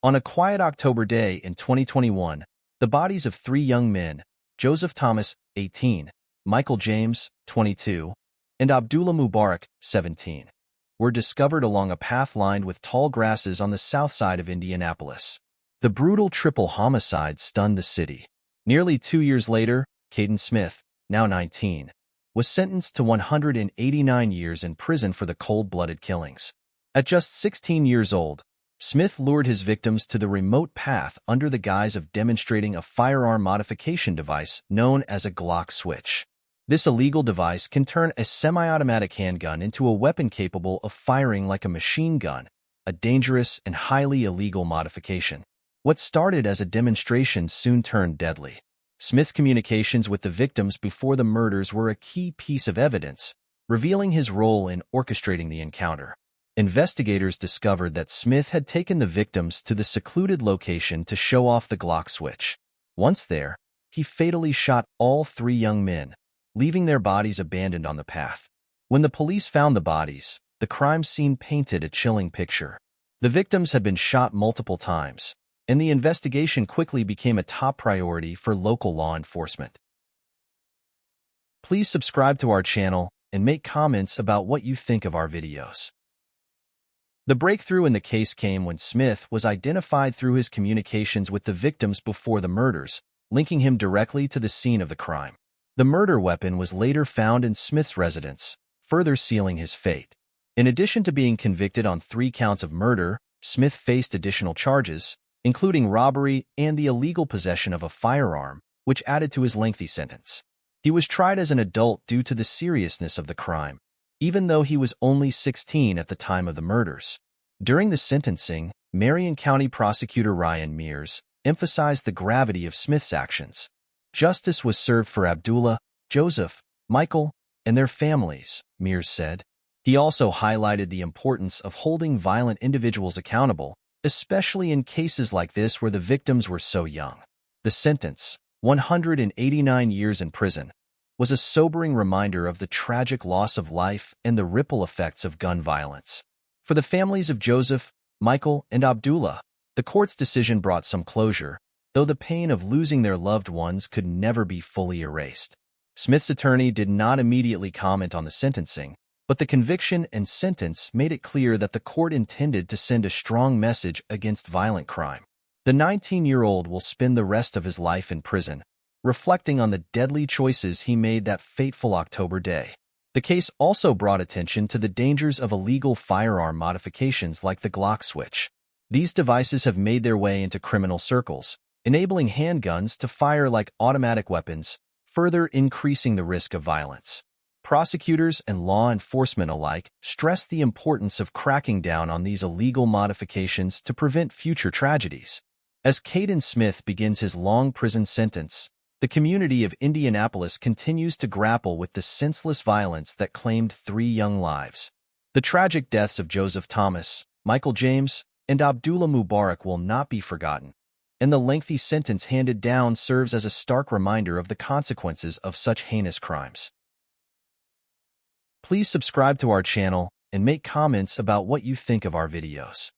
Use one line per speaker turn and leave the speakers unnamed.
On a quiet October day in 2021, the bodies of three young men, Joseph Thomas, 18, Michael James, 22, and Abdullah Mubarak, 17, were discovered along a path lined with tall grasses on the south side of Indianapolis. The brutal triple homicide stunned the city. Nearly 2 years later, Caden Smith, now 19, was sentenced to 189 years in prison for the cold-blooded killings. At just 16 years old, Smith lured his victims to the remote path under the guise of demonstrating a firearm modification device known as a Glock switch. This illegal device can turn a semi-automatic handgun into a weapon capable of firing like a machine gun, a dangerous and highly illegal modification. What started as a demonstration soon turned deadly. Smith's communications with the victims before the murders were a key piece of evidence, revealing his role in orchestrating the encounter. Investigators discovered that Smith had taken the victims to the secluded location to show off the Glock switch. Once there, he fatally shot all three young men, leaving their bodies abandoned on the path. When the police found the bodies, the crime scene painted a chilling picture. The victims had been shot multiple times, and the investigation quickly became a top priority for local law enforcement. Please subscribe to our channel and make comments about what you think of our videos. The breakthrough in the case came when Smith was identified through his communications with the victims before the murders, linking him directly to the scene of the crime. The murder weapon was later found in Smith's residence, further sealing his fate. In addition to being convicted on 3 counts of murder, Smith faced additional charges, including robbery and the illegal possession of a firearm, which added to his lengthy sentence. He was tried as an adult due to the seriousness of the crime, even though he was only 16 at the time of the murders. During the sentencing, Marion County Prosecutor Ryan Mears emphasized the gravity of Smith's actions. Justice was served for Abdullah, Joseph, Michael, and their families, Mears said. He also highlighted the importance of holding violent individuals accountable, especially in cases like this where the victims were so young. The sentence, 189 years in prison, was a sobering reminder of the tragic loss of life and the ripple effects of gun violence. For the families of Joseph, Michael, and Abdullah, the court's decision brought some closure, though the pain of losing their loved ones could never be fully erased. Smith's attorney did not immediately comment on the sentencing, but the conviction and sentence made it clear that the court intended to send a strong message against violent crime. The 19-year-old will spend the rest of his life in prison, reflecting on the deadly choices he made that fateful October day. The case also brought attention to the dangers of illegal firearm modifications like the Glock switch. These devices have made their way into criminal circles, enabling handguns to fire like automatic weapons, further increasing the risk of violence. Prosecutors and law enforcement alike stress the importance of cracking down on these illegal modifications to prevent future tragedies. As Caden Smith begins his long prison sentence, the community of Indianapolis continues to grapple with the senseless violence that claimed 3 young lives. The tragic deaths of Joseph Thomas, Michael James, and Abdullah Mubarak will not be forgotten, and the lengthy sentence handed down serves as a stark reminder of the consequences of such heinous crimes. Please subscribe to our channel and make comments about what you think of our videos.